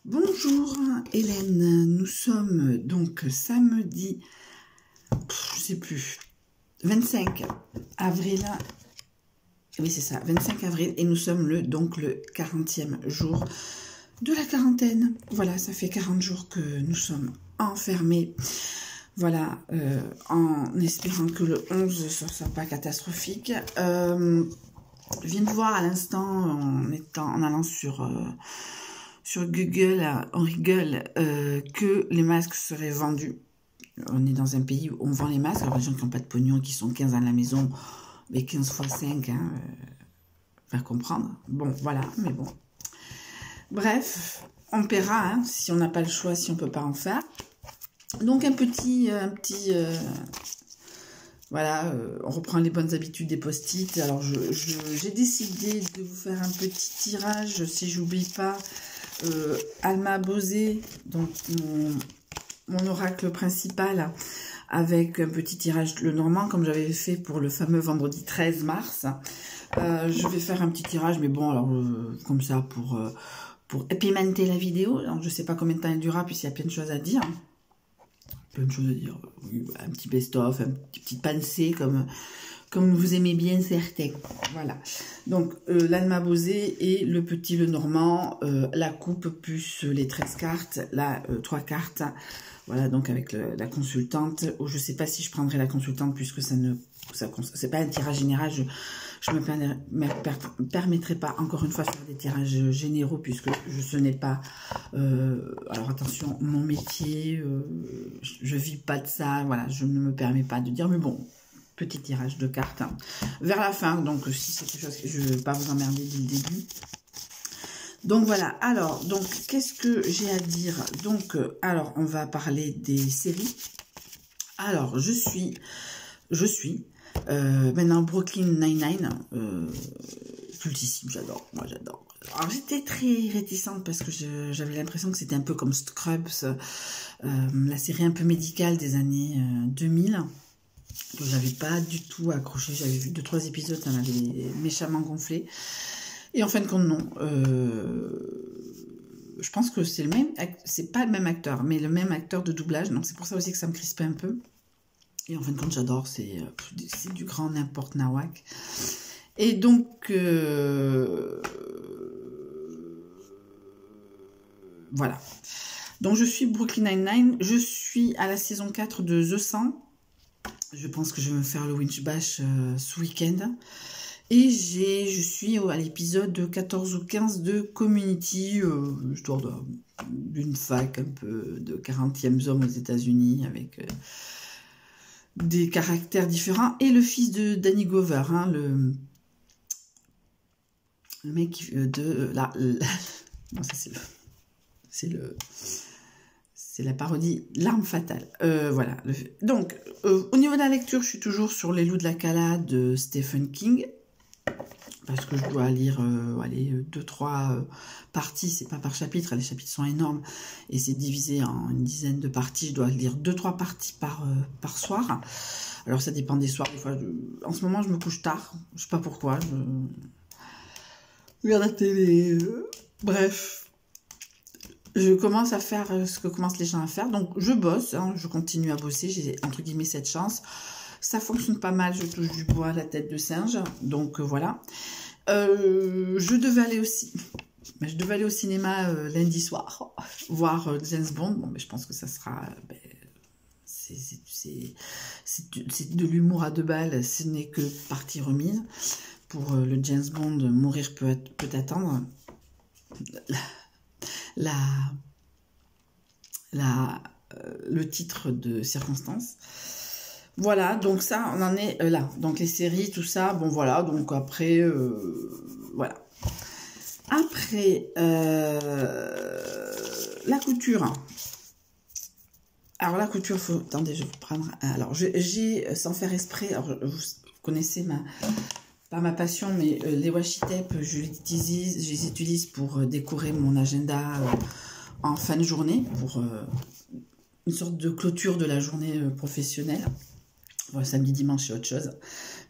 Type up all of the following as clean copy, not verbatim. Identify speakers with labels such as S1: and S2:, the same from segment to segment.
S1: Bonjour Hélène, nous sommes donc samedi, je sais plus, 25 avril, oui c'est ça, 25 avril, et nous sommes le 40e jour de la quarantaine. Voilà, ça fait 40 jours que nous sommes enfermés, voilà, en espérant que le 11 ne soit pas catastrophique. Je viens de voir à l'instant, en allant sur Google, on rigole, que les masques seraient vendus. On est dans un pays où on vend les masques. Alors les gens qui n'ont pas de pognon, qui sont 15 à la maison, mais 15 fois 5, hein, va comprendre. Bon, voilà, mais bon. Bref, on paiera, hein, si on n'a pas le choix, si on ne peut pas en faire. Donc voilà, on reprend les bonnes habitudes des post-it. Alors j'ai décidé de vous faire un petit tirage, si j'oublie pas, Alma Bosé, donc mon oracle principal, avec un petit tirage le normand, comme j'avais fait pour le fameux vendredi 13 mars. Je vais faire un petit tirage, mais bon, alors comme ça, pour épimenter la vidéo. Alors, je sais pas combien de temps elle durera, puisqu'il y a plein de choses à dire. Un petit best-of, une petite pensée, comme vous aimez bien certains. Voilà. Donc, l'Alma Bosé et le petit le normand, la coupe plus les 13 cartes, 3 cartes. Voilà, donc avec la consultante. Je ne sais pas si je prendrai la consultante puisque c'est pas un tirage général. Je me permettrai pas, encore une fois, de faire des tirages généraux puisque ce n'est pas, alors attention, mon métier, je vis pas de ça, voilà, je ne me permets pas de dire, mais bon, petit tirage de cartes, hein, vers la fin, donc si c'est quelque chose que je ne veux pas vous emmerder dès le début. Donc voilà, alors, donc qu'est-ce que j'ai à dire? Donc, alors, on va parler des séries. Alors, je suis maintenant Brooklyn Nine-Nine, cultissime, j'adore, moi j'adore. Alors j'étais très réticente parce que j'avais l'impression que c'était un peu comme Scrubs, la série un peu médicale des années 2000, que j'avais pas du tout accroché. J'avais vu 2-3 épisodes, ça m'avait méchamment gonflé. Et en fin de compte, non. Je pense que c'est pas le même acteur, mais le même acteur de doublage, donc c'est pour ça aussi que ça me crispait un peu. Et en fin de compte, j'adore, c'est du grand n'importe nawak. Et donc, voilà. Donc, je suis Brooklyn Nine-Nine. Je suis à la saison 4 de The 100. Je pense que je vais me faire le Winch Bash ce week-end. Et je suis à l'épisode 14 ou 15 de Community, histoire d'une fac un peu de 40e hommes aux États-Unis avec des caractères différents. Et le fils de Danny Glover, hein, le mec de non, ça c'est la parodie L'Arme Fatale. Voilà. Donc, au niveau de la lecture, je suis toujours sur Les Loups de la Cala de Stephen King. Parce que je dois lire 2-3 parties, c'est pas par chapitre, les chapitres sont énormes et c'est divisé en une dizaine de parties. Je dois lire 2-3 parties par soir. Alors ça dépend des soirs, des fois. En ce moment, je me couche tard, je sais pas pourquoi. Je regarde la télé, bref. Je commence à faire ce que commencent les gens à faire, donc je bosse, hein, je continue à bosser, j'ai entre guillemets cette chance. Ça fonctionne pas mal, je touche du bois à la tête de singe, donc voilà. Je devais aller au cinéma lundi soir, voir James Bond. Bon, mais je pense que ça sera... c'est de l'humour à 2 balles, ce n'est que partie remise. Pour le James Bond, mourir peut attendre. Le titre de circonstance. Voilà, donc ça, on en est là. Donc les séries, tout ça, bon voilà, donc après, voilà. Après, la couture. Alors la couture, attendez, je vais vous prendre... Alors j'ai, sans faire exprès, alors vous connaissez pas ma passion, mais les washi tape, je les utilise pour décorer mon agenda en fin de journée, pour une sorte de clôture de la journée professionnelle. Bon, samedi, dimanche, c'est autre chose.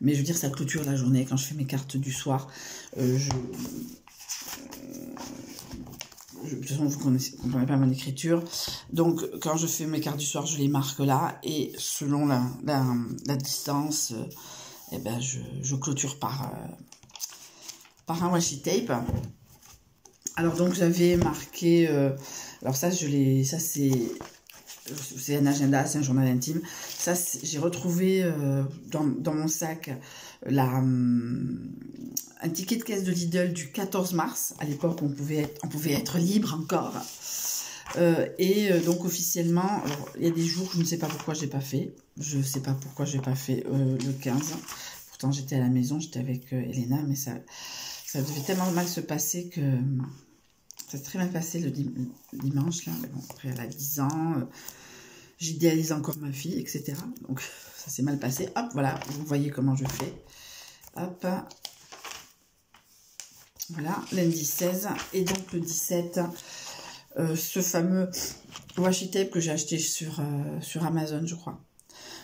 S1: Mais je veux dire, ça clôture la journée. Quand je fais mes cartes du soir, de toute façon, vous comprenez pas mon écriture. Donc, quand je fais mes cartes du soir, je les marque là. Et selon la distance, eh ben, je clôture par un washi tape. Alors, donc, j'avais marqué... alors, ça, c'est un agenda, c'est un journal intime. Ça, j'ai retrouvé dans mon sac un ticket de caisse de Lidl du 14 mars. À l'époque, on pouvait être libre encore. Donc, officiellement, alors, il y a des jours, je ne sais pas pourquoi je n'ai pas fait. Je ne sais pas pourquoi je n'ai pas fait le 15. Pourtant, j'étais à la maison, j'étais avec Elena, mais ça devait tellement mal se passer que... Ça s'est très mal passé le dimanche, là. Mais bon, après, elle a 10 ans. J'idéalise encore ma fille, etc. Donc, ça s'est mal passé. Hop, voilà. Vous voyez comment je fais. Hop. Voilà, lundi 16. Et donc, le 17, ce fameux washi tape que j'ai acheté sur Amazon, je crois.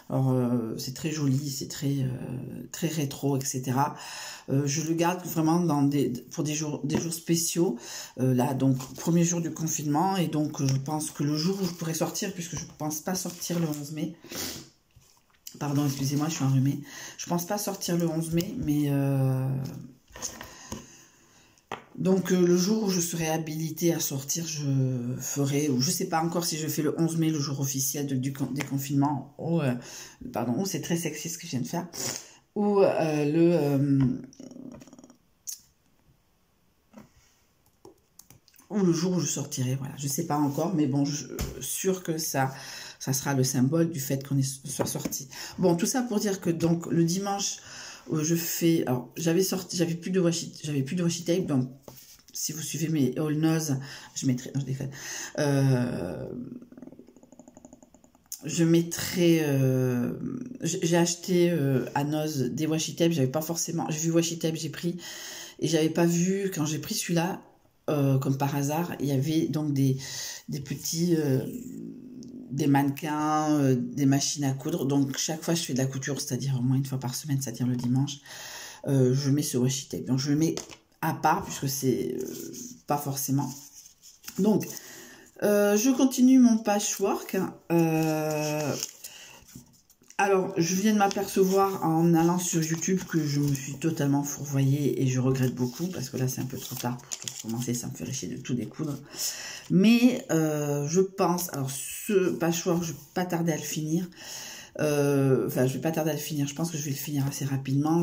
S1: Alors, c'est très joli, c'est très rétro, etc. Je le garde vraiment pour des jours spéciaux. Là, donc, premier jour du confinement. Et donc, je pense que le jour où je pourrais sortir, puisque je ne pense pas sortir le 11 mai. Pardon, excusez-moi, je suis enrhumée. Je ne pense pas sortir le 11 mai, mais... Donc, le jour où je serai habilitée à sortir, je ferai, ou je ne sais pas encore si je fais le 11 mai, le jour officiel du déconfinement. Pardon, c'est très sexy ce que je viens de faire. Ou le jour où je sortirai, voilà. Je ne sais pas encore, mais bon, sûr que ça sera le symbole du fait qu'on soit sorti. Bon, tout ça pour dire que donc le dimanche, je fais, alors j'avais plus de washi tape, donc si vous suivez mes all nose, je mettrai, non, je déconne, je mettrai, j'ai acheté à Noz des washi tape, j'avais pas forcément, j'ai vu washi tape, j'ai pris, et j'avais pas vu, quand j'ai pris celui-là, comme par hasard, il y avait donc des petits... des mannequins, des machines à coudre. Donc, chaque fois, je fais de la couture, c'est-à-dire au moins une fois par semaine, c'est-à-dire le dimanche, je mets ce washi tape. Donc, je le mets à part, puisque c'est pas forcément. Donc, je continue mon patchwork. Alors, je viens de m'apercevoir en allant sur YouTube que je me suis totalement fourvoyée et je regrette beaucoup parce que là, c'est un peu trop tard pour commencer. Ça me fait chier de tout découdre. Mais je pense... Alors, ce patchwork, je ne vais pas tarder à le finir. Enfin, je vais pas tarder à le finir. Je pense que je vais le finir assez rapidement.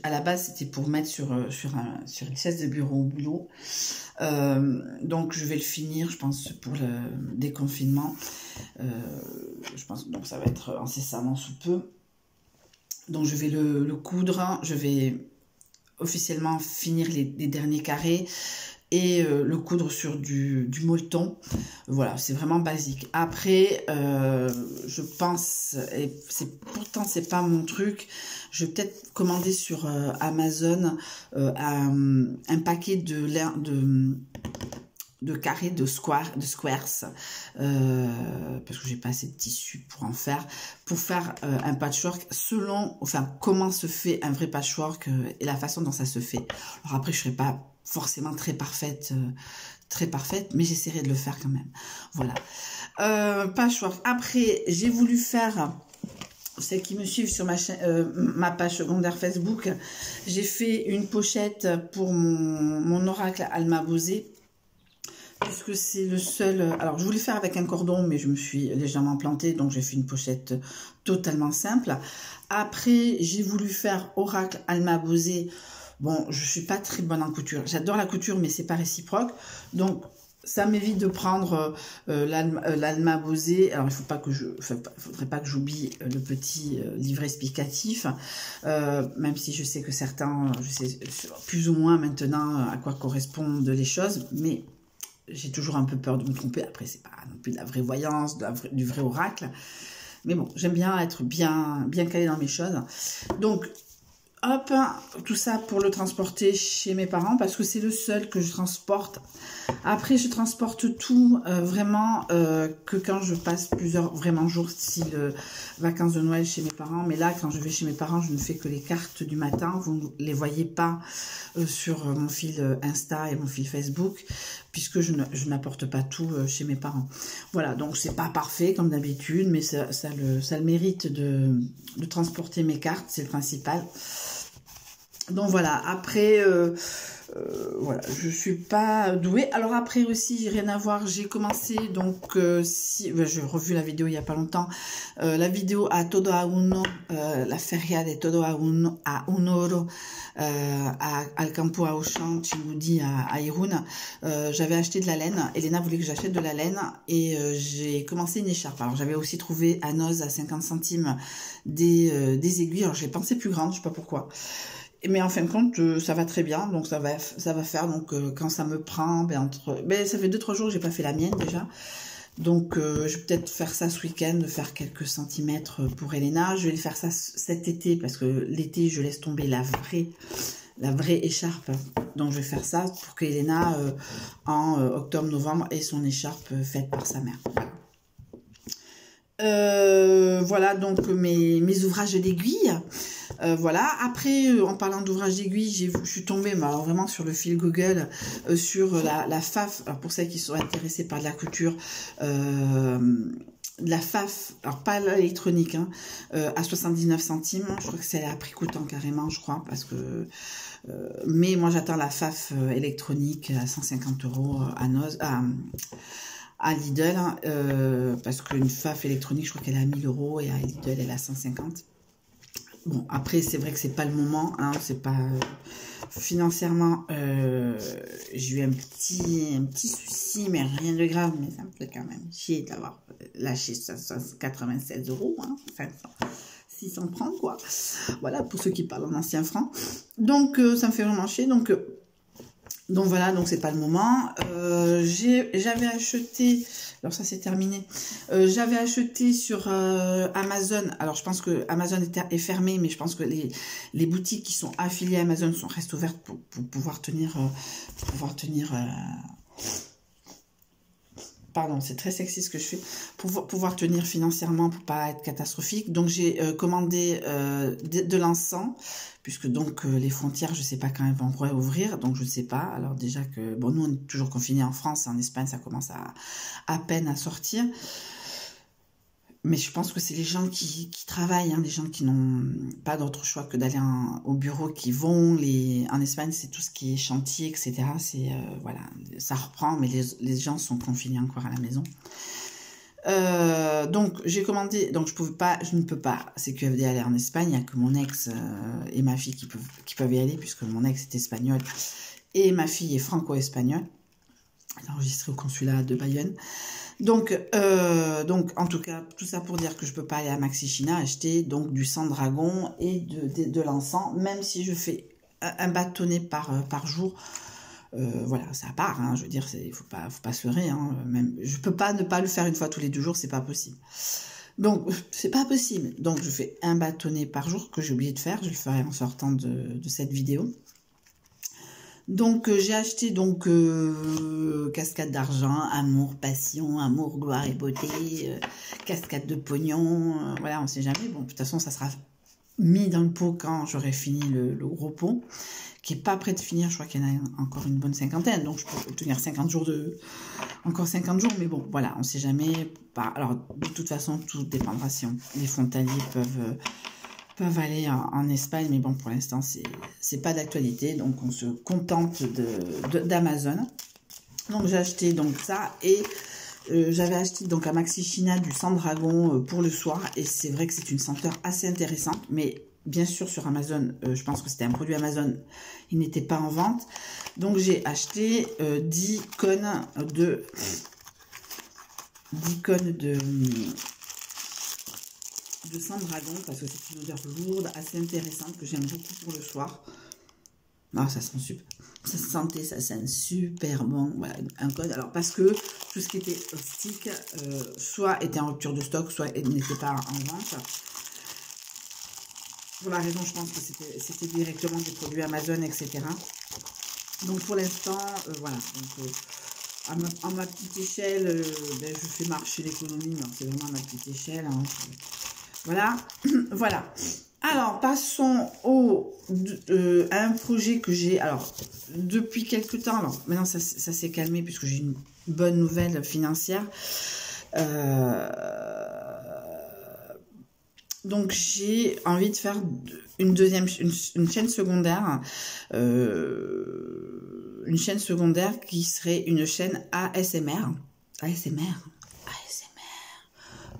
S1: À la base, c'était pour mettre sur une chaise de bureau au boulot. Donc, je vais le finir, je pense, pour le déconfinement. Je pense donc ça va être incessamment sous peu. Donc, je vais le coudre. Je vais officiellement finir les derniers carrés et le coudre sur du molleton. Voilà, c'est vraiment basique. Après, je pense, et pourtant c'est pas mon truc, je vais peut-être commander sur Amazon un paquet de carrés, de squares, parce que j'ai pas assez de tissu pour en faire, un patchwork comment se fait un vrai patchwork et la façon dont ça se fait. Alors après, je serai pas forcément très parfaite, mais j'essaierai de le faire quand même. Voilà. Patchwork. Après, j'ai voulu faire, celles qui me suivent sur ma page secondaire Facebook, j'ai fait une pochette pour mon oracle Alma Bosé, puisque c'est le seul... Alors, je voulais faire avec un cordon, mais je me suis légèrement plantée, donc j'ai fait une pochette totalement simple. Après, j'ai voulu faire oracle Alma Bosé. Bon, je suis pas très bonne en couture. J'adore la couture, mais c'est pas réciproque. Donc, ça m'évite de prendre l'Alma Bosé. Alors, il faudrait pas que j'oublie le petit livret explicatif, même si je sais que certains, je sais plus ou moins maintenant à quoi correspondent les choses, mais j'ai toujours un peu peur de me tromper. Après, c'est pas non plus de la vraie voyance, du vrai oracle. Mais bon, j'aime bien être bien calée dans mes choses. Donc, hop, tout ça pour le transporter chez mes parents parce que c'est le seul que je transporte. Après, je transporte tout vraiment que quand je passe plusieurs vraiment jours, style vacances de Noël chez mes parents. Mais là, quand je vais chez mes parents, je ne fais que les cartes du matin. Vous ne les voyez pas sur mon fil Insta et mon fil Facebook, puisque je n'apporte pas tout chez mes parents. Voilà, donc c'est pas parfait comme d'habitude, mais ça le mérite de transporter mes cartes, c'est le principal. Donc voilà, après, voilà, je suis pas douée. Alors après aussi, j'ai rien à voir, j'ai commencé, donc, j'ai revu la vidéo il y a pas longtemps, la vidéo à Todo a Uno, la feria de Todo a Uno, al Campo a Auchan, Chimoudi à Irun. J'avais acheté de la laine, Elena voulait que j'achète de la laine, et j'ai commencé une écharpe. Alors j'avais aussi trouvé à Noz à 50 centimes des aiguilles, alors j'ai pensé plus grande, je sais pas pourquoi. Mais en fin de compte, ça va très bien, donc ça va faire. Donc quand ça me prend, ça fait 2-3 jours que j'ai pas fait la mienne déjà. Donc je vais peut-être faire ça ce week-end, faire quelques centimètres pour Elena. Je vais faire ça cet été parce que l'été je laisse tomber la vraie écharpe. Donc je vais faire ça pour qu'Elena en octobre-novembre ait son écharpe faite par sa mère. Voilà donc mes ouvrages d'aiguille. Voilà, après en parlant d'ouvrages d'aiguille, je suis tombée alors vraiment sur le fil Google sur la FAF, alors pour celles qui sont intéressées par de la couture, la FAF, alors pas l'électronique, hein, à 79 centimes, je crois que c'est à prix coûtant carrément, je crois, parce que mais moi j'attends la FAF électronique à 150 € à Lidl, parce qu'une FAF électronique, je crois qu'elle est à 1000 € et à Lidl elle est à 150. Bon, après, c'est vrai que c'est pas le moment, hein, c'est pas... financièrement, j'ai eu un petit souci, mais rien de grave, mais ça me fait quand même chier d'avoir lâché 87 €, hein, enfin, 630, quoi. Voilà, pour ceux qui parlent en ancien franc. Donc, ça me fait vraiment chier, donc voilà, donc c'est pas le moment. J'avais acheté, alors ça c'est terminé, j'avais acheté sur Amazon, alors je pense que Amazon est fermé, mais je pense que les boutiques qui sont affiliées à Amazon restent ouvertes pour pouvoir tenir, pardon, c'est très sexy ce que je fais, pour pouvoir tenir financièrement, pour pas être catastrophique. Donc j'ai commandé de l'encens, puisque donc les frontières, je sais pas quand elles vont réouvrir, donc je ne sais pas. Alors déjà que, bon, nous on est toujours confinés en France, en Espagne ça commence à peine à sortir. Mais je pense que c'est les gens qui travaillent, hein, les gens qui n'ont pas d'autre choix que d'aller au bureau qui vont. En Espagne, c'est tout ce qui est chantier, etc. C'est voilà, ça reprend, mais les gens sont confinés encore à la maison. Donc j'ai commandé, donc je ne peux pas CQFD aller en Espagne. Il n'y a que mon ex et ma fille qui peuvent y aller, puisque mon ex est espagnol et ma fille est franco-espagnole. Elle est enregistrée au consulat de Bayonne. Donc en tout cas, tout ça pour dire que je peux pas aller à Maxi China acheter donc du sang dragon et de l'encens, même si je fais un bâtonnet par jour. Voilà, ça part, hein, je veux dire, il faut pas se leurrer, hein, même, je peux pas ne pas le faire une fois tous les 2 jours, c'est pas possible. Donc, c'est pas possible. Donc, je fais un bâtonnet par jour que j'ai oublié de faire, je le ferai en sortant de cette vidéo. Donc j'ai acheté donc cascade d'argent, amour, passion, amour, gloire et beauté, cascade de pognon, voilà, on sait jamais. Bon, de toute façon, ça sera mis dans le pot quand j'aurai fini le gros pot, qui est pas prêt de finir. Je crois qu'il y en a encore une bonne cinquantaine, donc je peux tenir 50 jours encore 50 jours, mais bon, voilà, on sait jamais. Alors, de toute façon, tout dépendra si les frontaliers peuvent aller en Espagne, mais bon, pour l'instant, c'est pas d'actualité, donc on se contente d'Amazon. Donc j'ai acheté donc ça, et j'avais acheté donc à Maxi China du sang dragon pour le soir, et c'est vrai que c'est une senteur assez intéressante, mais bien sûr sur Amazon, je pense que c'était un produit Amazon, il n'était pas en vente, donc j'ai acheté 10 cônes de sang dragon, parce que c'est une odeur lourde, assez intéressante, que j'aime beaucoup pour le soir. Ah, ça sent super. Ça sent super bon. Voilà, un code. Alors, parce que tout ce qui était stick, soit était en rupture de stock, soit n'était pas en vente. pour la raison, je pense que c'était directement des produits Amazon, etc. Donc pour l'instant, voilà. Donc, à ma petite échelle, ben, je fais marcher l'économie, mais c'est vraiment à ma petite échelle. Hein. Voilà, voilà. Alors, passons à un projet que j'ai, alors, depuis quelques temps, alors, maintenant ça s'est calmé puisque j'ai une bonne nouvelle financière. Donc, j'ai envie de faire une chaîne secondaire, qui serait une chaîne ASMR. ASMR.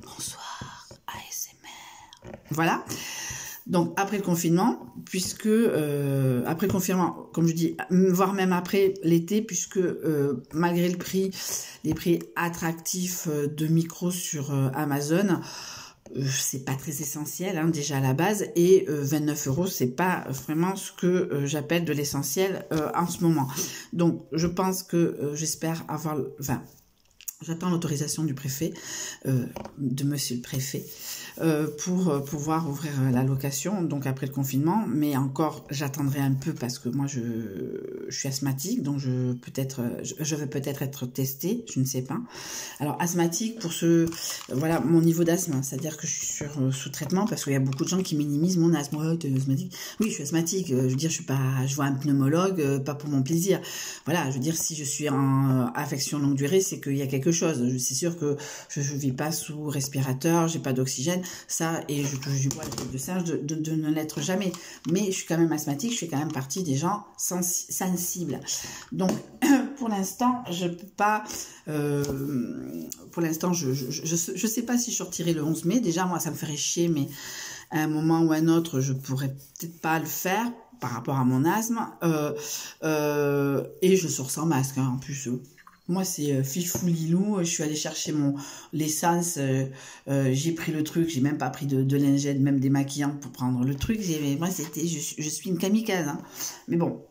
S1: Bonsoir, ASMR. Voilà. Donc, après le confinement, puisque, après le confinement, comme je dis, voire même après l'été, puisque malgré les prix attractifs de micros sur Amazon, c'est pas très essentiel, hein, déjà à la base, et 29 €, c'est pas vraiment ce que j'appelle de l'essentiel en ce moment. Donc, je pense que j'espère avoir, enfin, j'attends l'autorisation du préfet, de monsieur le préfet, pour pouvoir ouvrir la location, donc après le confinement. Mais encore, j'attendrai un peu parce que moi, je suis asthmatique, donc je vais peut-être être testée, je ne sais pas. Alors, asthmatique, pour voilà, mon niveau d'asthme, c'est-à-dire que je suis sous traitement, parce qu'il y a beaucoup de gens qui minimisent mon asthme. Ouais, t'es asthmatique. Oui, je suis asthmatique. Je veux dire, je vois un pneumologue, pas pour mon plaisir. Voilà, je veux dire, si je suis en affection longue durée, c'est qu'il y a quelque chose. C'est sûr que je vis pas sous respirateur, j'ai pas d'oxygène, ça, et je touche du bois de singe de ne l'être jamais. Mais je suis quand même asthmatique, je fais quand même partie des gens sensibles. Donc, pour l'instant, je peux pas. Pour l'instant, je sais pas si je sortirai le 11 mai. Déjà, moi, ça me ferait chier, mais à un moment ou à un autre, je pourrais peut-être pas le faire par rapport à mon asthme. Et je sors sans masque, hein, en plus. Moi, c'est fifou lilou. Je suis allée chercher l'essence. J'ai pris le truc. J'ai même pas pris de lingette, même démaquillant pour prendre le truc. Moi, je suis une kamikaze. Hein. Mais bon.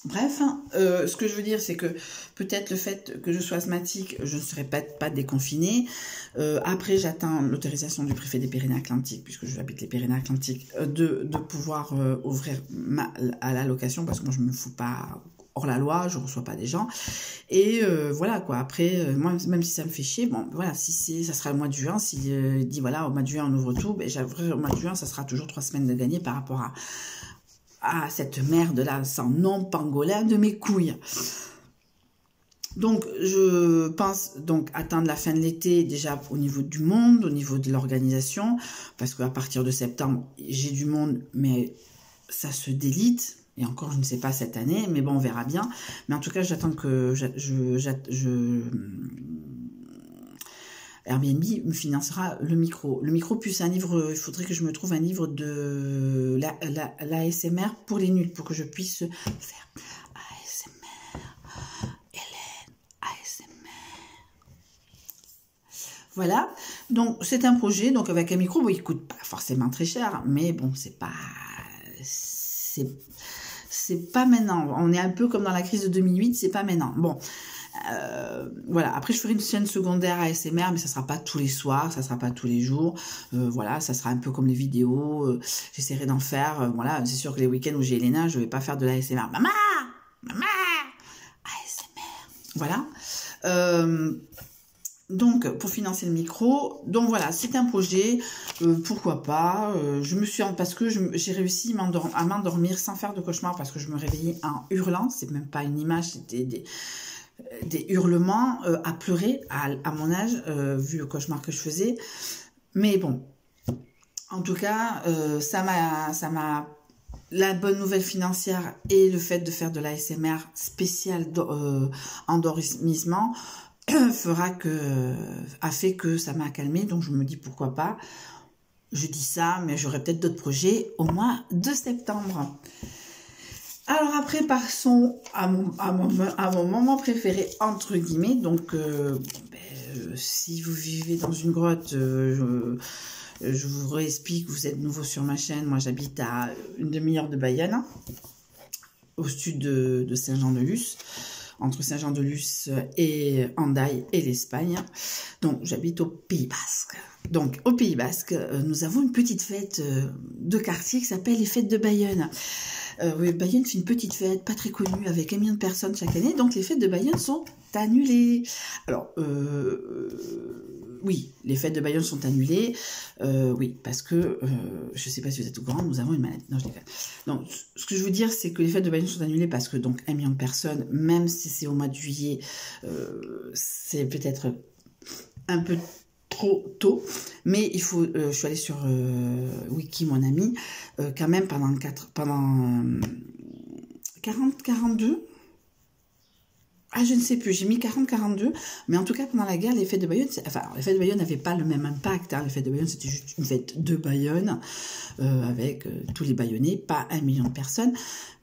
S1: Bref, ce que je veux dire, c'est que peut-être le fait que je sois asthmatique, je ne serai pas déconfinée. Après, j'attends l'autorisation du préfet des Pyrénées-Atlantiques, puisque j'habite les Pyrénées-Atlantiques, de pouvoir ouvrir à la location, parce que moi, je me fous pas hors la loi, je reçois pas des gens. Et voilà, quoi. Après, moi, même si ça me fait chier, bon, voilà, ça sera le mois de juin. S'il dit, voilà, au mois de juin, on ouvre tout, ben, j'ouvrirai au mois de juin, ça sera toujours 3 semaines de gagner par rapport à cette merde-là, sans nom pangolin de mes couilles. Donc, je pense donc atteindre la fin de l'été, déjà au niveau du monde, au niveau de l'organisation, parce qu'à partir de septembre, j'ai du monde, mais ça se délite. Et encore, je ne sais pas cette année, mais bon, on verra bien. Mais en tout cas, j'attends que Airbnb me financera le micro. Le micro plus un livre, il faudrait que je me trouve un livre de l'ASMR pour les nuls, pour que je puisse faire ASMR, Hélène, ASMR. Voilà, donc c'est un projet, donc avec un micro, bon, il coûte pas forcément très cher, mais bon, c'est pas maintenant. On est un peu comme dans la crise de 2008, c'est pas maintenant. Bon. Voilà, après je ferai une chaîne secondaire ASMR, mais ça sera pas tous les soirs, ça sera pas tous les jours, voilà, ça sera un peu comme les vidéos, j'essaierai d'en faire, voilà, c'est sûr que les week-ends où j'ai Elena, je vais pas faire de l'ASMR, maman, ASMR, voilà, donc pour financer le micro, donc voilà, c'est un projet, pourquoi pas, parce que j'ai réussi à m'endormir sans faire de cauchemar, parce que je me réveillais en hurlant, c'est même pas une image, c'était des hurlements, à pleurer à mon âge, vu le cauchemar que je faisais. Mais bon, en tout cas, ça m'a la bonne nouvelle financière et le fait de faire de l'ASMR spécial endormissement a fait que ça m'a calmé. Donc je me dis pourquoi pas. Je dis ça, mais j'aurai peut-être d'autres projets au mois de septembre. Alors après, passons à mon moment préféré, entre guillemets. Donc, si vous vivez dans une grotte, je vous réexplique, vous êtes nouveau sur ma chaîne. Moi, j'habite à une demi-heure de Bayonne, au sud de Saint-Jean-de-Luz, entre Saint-Jean-de-Luz et Hendaye et l'Espagne. Donc, j'habite au Pays Basque. Donc, au Pays Basque, nous avons une petite fête de quartier qui s'appelle les Fêtes de Bayonne. Oui, Bayonne fait une petite fête, pas très connue, avec 1 million de personnes chaque année. Donc, les fêtes de Bayonne sont annulées. Alors, oui, les fêtes de Bayonne sont annulées. Oui, parce que, je ne sais pas si vous êtes au courant, nous avons une maladie. Non, je déconne. Donc, ce que je veux dire, c'est que les fêtes de Bayonne sont annulées parce que, donc, 1 million de personnes, même si c'est au mois de juillet, c'est peut-être un peu trop tôt, mais il faut, je suis allée sur Wiki, mon ami, quand même pendant 42, ah, je ne sais plus, j'ai mis 40-42, mais en tout cas, pendant la guerre, les fêtes de Bayonne, enfin, les fêtes de Bayonne n'avaient pas le même impact, hein. Les fêtes de Bayonne, c'était juste une fête de Bayonne, avec tous les Bayonnais, pas 1 million de personnes,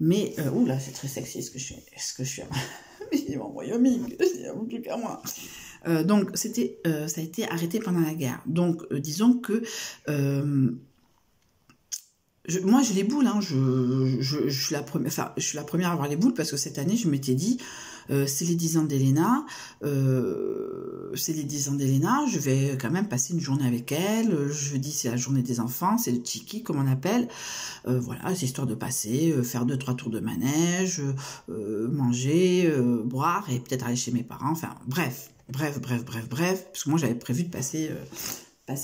S1: mais, oula, c'est très sexy ce que je suis, en Wyoming, en tout cas moi. Donc, ça a été arrêté pendant la guerre. Donc, disons que moi, j'ai les boules. Hein, je suis la première, enfin, je suis la première à avoir les boules parce que cette année, je m'étais dit, c'est les 10 ans d'Elena. C'est les 10 ans d'Elena. Je vais quand même passer une journée avec elle. Jeudi, c'est la journée des enfants. C'est le Tchiki, comme on appelle. Voilà, c'est histoire de passer, faire 2-3 tours de manège, manger, boire et peut-être aller chez mes parents. Enfin, bref. Parce que moi, j'avais prévu de passer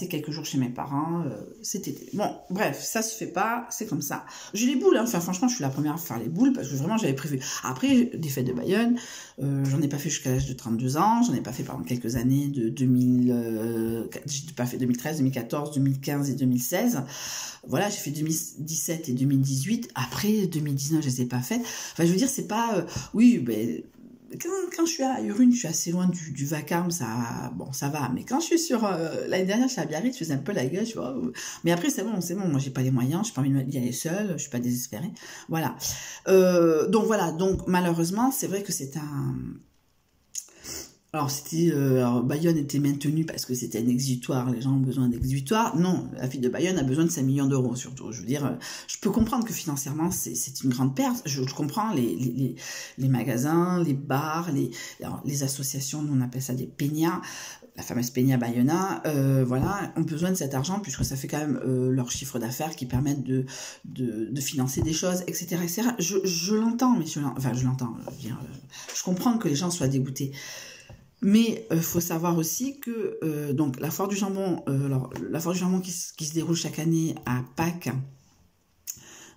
S1: quelques jours chez mes parents cet été. Bon, bref, ça se fait pas, c'est comme ça. J'ai les boules, hein. Enfin, franchement, je suis la première à faire les boules parce que vraiment, j'avais prévu. Après, des fêtes de Bayonne, j'en ai pas fait jusqu'à l'âge de 32 ans, j'en ai pas fait pendant quelques années de 2000, j'ai pas fait 2013, 2014, 2015 et 2016. Voilà, j'ai fait 2017 et 2018. Après, 2019, je les ai pas faites. Enfin, je veux dire, c'est pas... oui, ben... Quand je suis à Urune, je suis assez loin du vacarme, ça va. Mais quand je suis sur... l'année dernière, je suis à Biarritz, je faisais un peu la gueule, tu vois. Mais après, c'est bon. Moi, j'ai pas les moyens, j'ai pas envie d'y aller seule, je suis pas désespérée. Voilà. Donc, malheureusement, c'est vrai que c'est un... Alors, Bayonne était maintenue parce que c'était un exutoire, les gens ont besoin d'exutoire. Non, la ville de Bayonne a besoin de 5 millions d'euros, surtout. Je veux dire, je peux comprendre que financièrement, c'est une grande perte. Je comprends les magasins, les bars, les associations, nous on appelle ça des peñas, la fameuse Peña Bayona, voilà, ont besoin de cet argent puisque ça fait quand même leur chiffre d'affaires qui permettent de financer des choses, etc. etc. Je l'entends, mais je l'entends. Je comprends que les gens soient dégoûtés. Mais faut savoir aussi que donc la foire du jambon, la foire du jambon qui se déroule chaque année à Pâques,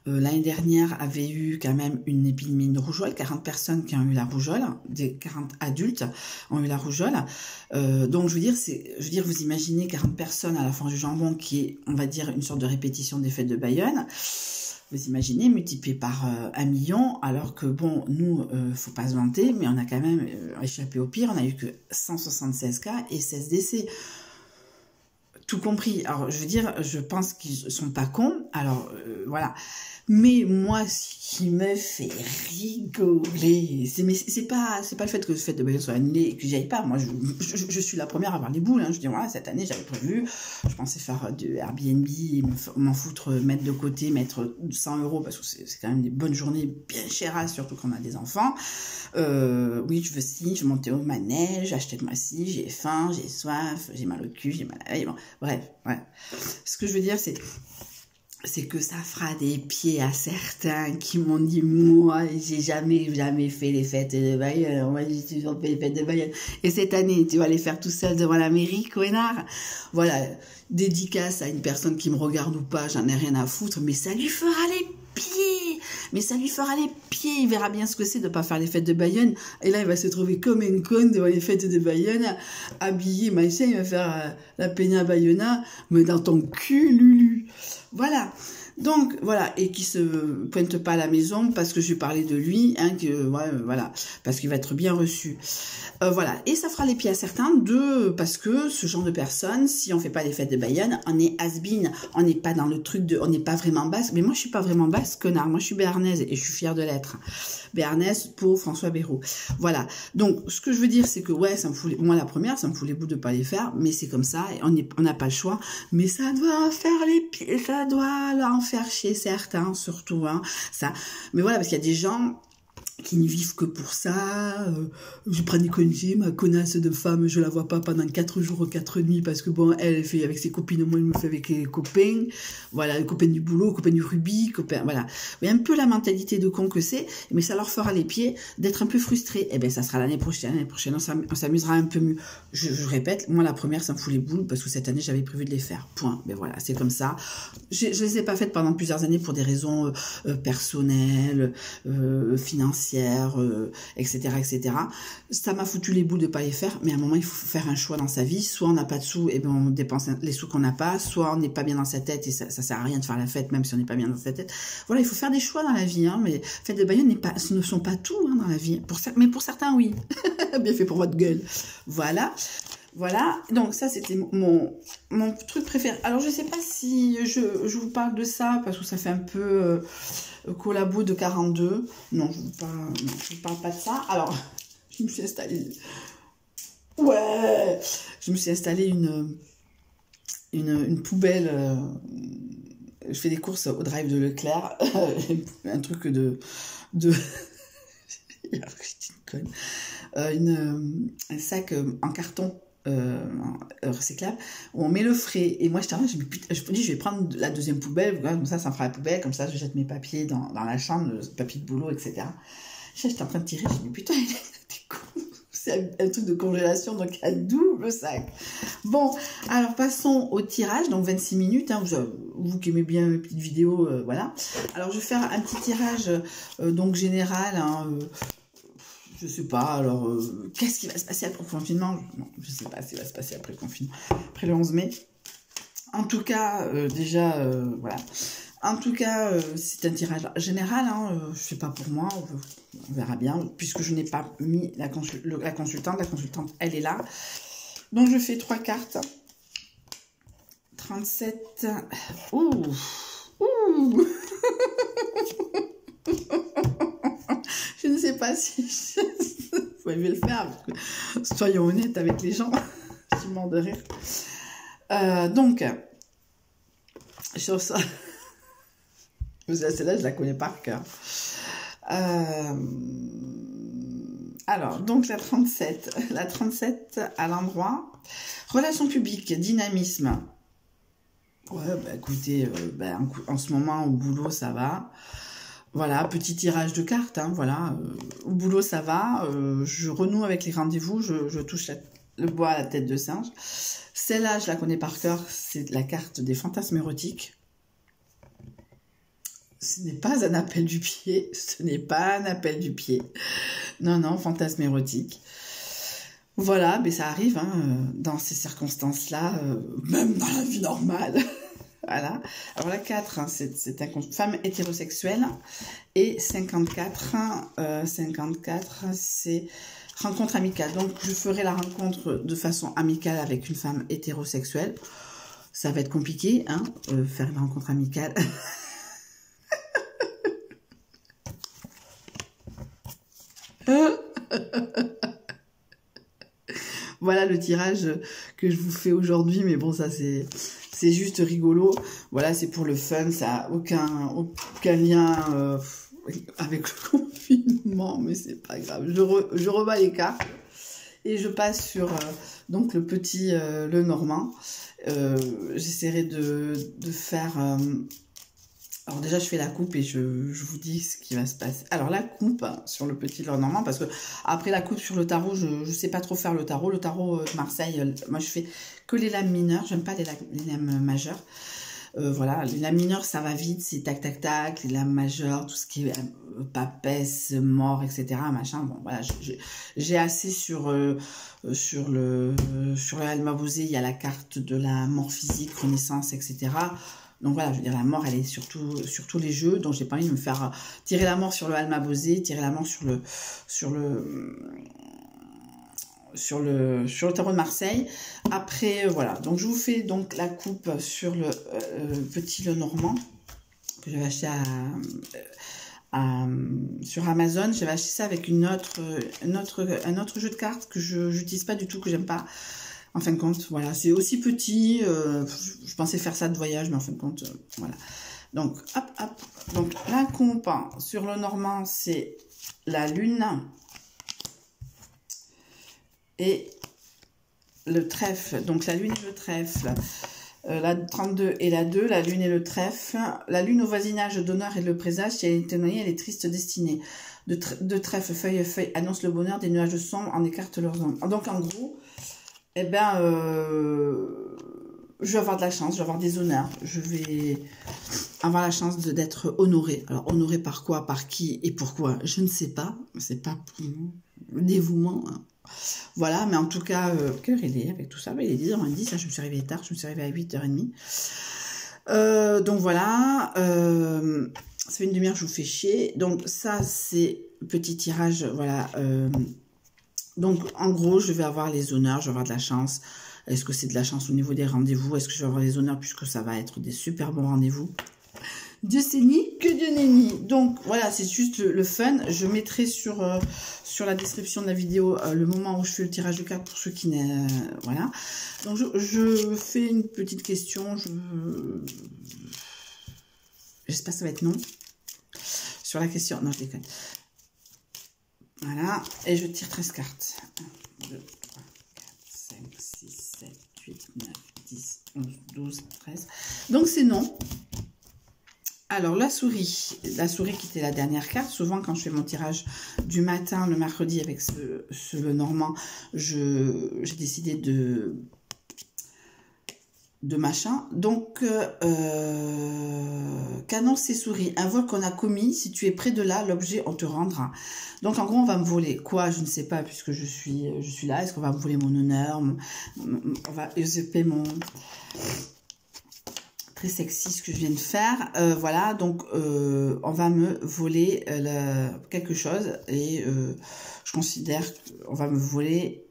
S1: l'année dernière avait eu quand même une épidémie de rougeole, 40 personnes qui ont eu la rougeole, des 40 adultes ont eu la rougeole. Donc je veux dire, vous imaginez 40 personnes à la foire du jambon qui est, on va dire, une sorte de répétition des fêtes de Bayonne. Vous imaginez, multiplié par 1 million, alors que bon, nous, faut pas se vanter, mais on a quand même échappé au pire, on a eu que 176 cas et 16 décès. Tout compris. Alors, je veux dire, je pense qu'ils sont pas cons, alors voilà. Mais moi, ce qui me fait rigoler, c'est pas le fait que le fait de Bayonne soit annulé et que j'y aille pas. Moi, je suis la première à avoir les boules. Hein. Je dis, voilà, cette année, j'avais prévu, je pensais faire du Airbnb et m'en foutre, mettre de côté, mettre 100 € parce que c'est quand même des bonnes journées bien chères, surtout quand on a des enfants. Oui, je veux monter au manège, acheter de moi ci, j'ai faim, j'ai soif, j'ai mal au cul, j'ai mal à l'œil. Bon, bref, ouais. Ce que je veux dire, c'est que ça fera des pieds à certains qui m'ont dit, moi, j'ai jamais fait les fêtes de Bayonne. Moi, j'ai toujours fait les fêtes de Bayonne. Et cette année, tu vas les faire tout seul devant la mairie, connard. Voilà, dédicace à une personne qui me regarde ou pas, j'en ai rien à foutre, mais ça lui fera les pieds. Mais ça lui fera les pieds. Il verra bien ce que c'est de pas faire les fêtes de Bayonne. Et là, il va se trouver comme un con devant les fêtes de Bayonne, habillé, machin. Il va faire la Peña Bayona, mais dans ton cul, Lulu. Voilà. Donc, voilà. Et qui se pointe pas à la maison parce que je lui parlais de lui, hein, voilà. Parce qu'il va être bien reçu. Voilà. Et ça fera les pieds à certains parce que ce genre de personnes, si on fait pas les fêtes de Bayonne, on est has-been. On n'est pas dans le truc on n'est pas vraiment basque. Mais moi, je suis pas vraiment basque, connard. Moi, je suis béarnaise et je suis fière de l'être. Béarnaise pour François Bayrou. Voilà. Donc, ce que je veux dire, c'est que, ouais, moi, la première, ça me fout les bouts de pas les faire, mais c'est comme ça, et on n'a pas le choix. Mais ça doit en faire les pieds, ça doit en faire chier certains, surtout, hein, ça. Mais voilà, parce qu'il y a des gens, qui ne vivent que pour ça, je prends des congés, ma connasse de femme, je la vois pas pendant 4 jours, 4 nuits, parce que bon, elle fait avec ses copines, moi, elle me fait avec les copains, voilà, les copains du boulot, copains du rugby, copains, voilà. Vous voyez un peu la mentalité de con que c'est, mais ça leur fera les pieds d'être un peu frustrés. Eh ben, ça sera l'année prochaine, on s'amusera un peu mieux. Je répète, moi, la première, ça me fout les boules, parce que cette année, j'avais prévu de les faire, point. Mais voilà, c'est comme ça. Je les ai pas faites pendant plusieurs années pour des raisons personnelles, financières, etc., etc. Ça m'a foutu les boules de pas les faire, mais à un moment, il faut faire un choix dans sa vie. Soit on n'a pas de sous, et ben on dépense les sous qu'on n'a pas, soit on n'est pas bien dans sa tête, et ça sert à rien de faire la fête, même si on n'est pas bien dans sa tête. Voilà, il faut faire des choix dans la vie, hein, mais fête de Bayonne ce ne sont pas tout hein, dans la vie. Mais pour certains, oui. Bien fait pour votre gueule. Voilà. Voilà, donc ça c'était mon truc préféré. Alors je sais pas si je vous parle de ça, parce que ça fait un peu collabo de 42. Non, je vous parle pas de ça. Alors, je me suis installée... Ouais, je me suis installée une poubelle... je fais des courses au drive de Leclerc. Un truc de... une conne. Un sac en carton recyclable où on met le frais, et moi je me dis je vais prendre la deuxième poubelle, comme ça me fera la poubelle, comme ça je jette mes papiers dans la chambre, le papier de boulot, etc. J'étais en train de tirer, je me dis putain t'es con, c'est un truc de congélation, donc un double sac. Bon, alors passons au tirage, donc 26 minutes, hein, vous qui aimez bien mes petites vidéos, voilà. Alors je vais faire un petit tirage donc général, hein, je sais pas, alors, qu'est-ce qui va se passer après le confinement? Non, je sais pas ce qui va se passer après le confinement, après le 11 mai. En tout cas, déjà, voilà. En tout cas, c'est un tirage général, hein, je sais pas pour moi, on verra bien, puisque je n'ai pas mis la consultante, elle est là. Donc, je fais 3 cartes. 37, ouh, ouh. Je ne sais pas si vous pouvez le faire, parce que, soyons honnêtes avec les gens, je suis mort de rire. Donc, sur ça, celle-là, je la connais par cœur. Alors, donc la 37 à l'endroit, relations publiques, dynamisme. Ouais, bah écoutez, en ce moment, au boulot, ça va. Voilà, petit tirage de cartes, hein, voilà. Au boulot, ça va. Je renoue avec les rendez-vous, je touche le bois à la tête de singe. Celle-là, je la connais par cœur, c'est la carte des fantasmes érotiques. Ce n'est pas un appel du pied, ce n'est pas un appel du pied. Non, non, fantasme érotique. Voilà, mais ça arrive, hein, dans ces circonstances-là, même dans la vie normale. Voilà. Alors la 4, hein, c'est une femme hétérosexuelle. Et 54, c'est rencontre amicale. Donc je ferai la rencontre de façon amicale avec une femme hétérosexuelle. Ça va être compliqué, hein, faire une rencontre amicale. Voilà le tirage que je vous fais aujourd'hui, mais bon, ça c'est juste rigolo. Voilà, c'est pour le fun, ça n'a aucun lien avec le confinement, mais c'est pas grave. Je rebats les cartes et je passe sur donc le petit le normand. J'essaierai de faire... alors déjà, je fais la coupe et je vous dis ce qui va se passer. Alors la coupe sur le petit Lenormand, parce que après la coupe sur le tarot, je ne sais pas trop faire le tarot. Le tarot de Marseille, moi je fais que les lames mineures, j'aime pas les lames majeures. Voilà, les lames mineures, ça va vite, c'est tac tac tac. Les lames majeures, tout ce qui est papesse, mort, etc. Machin. Bon voilà, j'ai assez sur le Almabosé, il y a la carte de la mort physique, renaissance, etc. Donc voilà, je veux dire, la mort, elle est sur tous les jeux, donc j'ai pas envie de me faire tirer la mort sur le Almabosé, tirer la mort sur le tarot de Marseille. Après, voilà, donc je vous fais donc la coupe sur le petit Lenormand que j'avais acheté sur Amazon. J'avais acheté ça avec un autre jeu de cartes que je n'utilise pas du tout, que j'aime pas. En fin de compte, voilà, c'est aussi petit, je pensais faire ça de voyage, mais en fin de compte, voilà. Donc, hop, hop. Donc, la coupe sur le Normand, c'est la lune et le trèfle. Donc la lune et le trèfle. La 32 et la 2, la lune et le trèfle. La lune au voisinage d'honneur et le présage, si elle est éloignée, elle est triste destinée. De trèfle, feuille à feuille, annonce le bonheur, des nuages sombres en écartent leurs ombres. Donc en gros, eh ben, je vais avoir de la chance, je vais avoir des honneurs, je vais avoir la chance d'être honorée. Alors honorée par quoi, par qui et pourquoi, je ne sais pas. C'est pas pour le dévouement, hein. Voilà, mais en tout cas, quelle heure il est avec tout ça? Il est 10h10, hein, je me suis réveillée tard, je me suis réveillée à 8h30. Donc voilà, ça fait une demi-heure, je vous fais chier. Donc ça, c'est petit tirage, voilà. Donc en gros, je vais avoir les honneurs, je vais avoir de la chance. Est-ce que c'est de la chance au niveau des rendez-vous? Est-ce que je vais avoir les honneurs puisque ça va être des super bons rendez-vous? Dieu sait ni que Dieu n'est ni. Donc voilà, c'est juste le fun. Je mettrai sur la description de la vidéo le moment où je fais le tirage de cartes pour ceux qui n'est... voilà. Donc je fais une petite question. J'espère que ça va être non. Sur la question... Non, je déconne. Voilà. Et je tire 13 cartes. 1, 2, 3, 4, 5, 6, 7, 8, 9, 10, 11, 12, 13. Donc c'est non. Alors, la souris qui était la dernière carte, souvent quand je fais mon tirage du matin, le mercredi, avec le normand, j'ai décidé de machin. Donc, qu'annonce et souris, un vol qu'on a commis, si tu es près de là, l'objet, on te rendra. Donc, en gros, on va me voler. Quoi? Je ne sais pas, puisque je suis là. Est-ce qu'on va me voler mon honneur? On va usurper mon... Très sexy ce que je viens de faire, voilà, donc on va me voler quelque chose et je considère qu'on va me voler.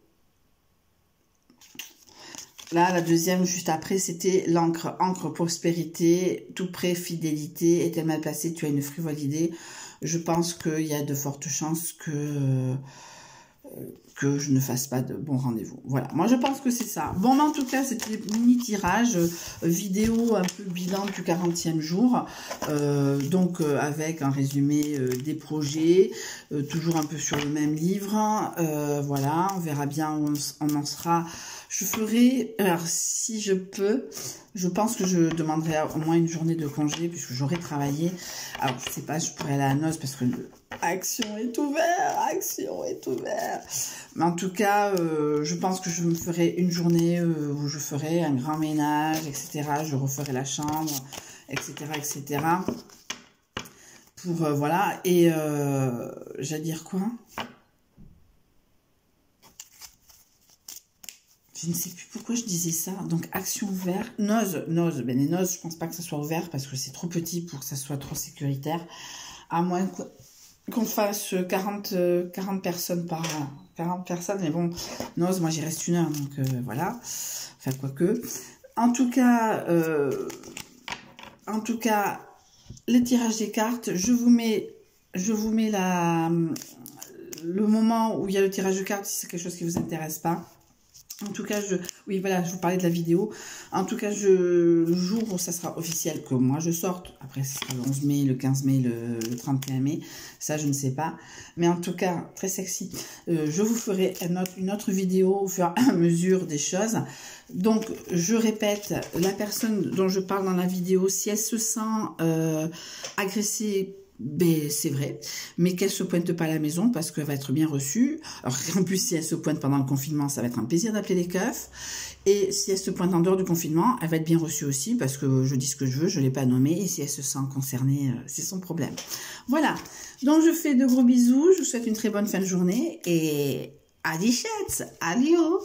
S1: Là, la deuxième juste après, c'était l'encre, encre prospérité, tout près fidélité, est-elle mal placée, tu as une frivole idée. Je pense qu'il y a de fortes chances que je ne fasse pas de bons rendez-vous. Voilà, moi je pense que c'est ça. Bon, mais en tout cas, c'était des mini-tirages vidéo un peu bilan du 40e jour. Donc, avec un résumé des projets, toujours un peu sur le même livre. Voilà, on verra bien où on en sera. Je ferai, alors si je peux, je pense que je demanderai au moins une journée de congé puisque j'aurai travaillé. Alors, je sais pas, je pourrais aller à la noce parce que Action est ouvert, Action est ouvert. Mais en tout cas, je pense que je me ferai une journée où je ferai un grand ménage, etc. Je referai la chambre, etc., etc. Pour, voilà, et j'allais dire quoi? Je ne sais plus pourquoi je disais ça. Donc, action ouverte. Noz. Ben, les nozes, je pense pas que ça soit ouvert parce que c'est trop petit pour que ça soit trop sécuritaire. À moins qu'on fasse 40 personnes par... 40 personnes, mais bon, noz, moi, j'y reste 1 heure. Donc, voilà. Enfin, quoique. En tout cas, les tirages des cartes, je vous mets le moment où il y a le tirage de cartes si c'est quelque chose qui vous intéresse pas. En tout cas, oui, voilà, je vous parlais de la vidéo. En tout cas, le jour où ça sera officiel que moi je sorte, après ce sera le 11 mai, le 15 mai, le 31 mai, ça je ne sais pas. Mais en tout cas, très sexy, je vous ferai une autre vidéo au fur et à mesure des choses. Donc, je répète, la personne dont je parle dans la vidéo, si elle se sent agressée, ben, c'est vrai, mais qu'elle se pointe pas à la maison parce qu'elle va être bien reçue. Alors en plus, si elle se pointe pendant le confinement, ça va être un plaisir d'appeler les keufs. Et si elle se pointe en dehors du confinement, elle va être bien reçue aussi parce que je dis ce que je veux, je l'ai pas nommé. Et si elle se sent concernée, c'est son problème. Voilà, donc je fais de gros bisous, je vous souhaite une très bonne fin de journée et à 17, adios.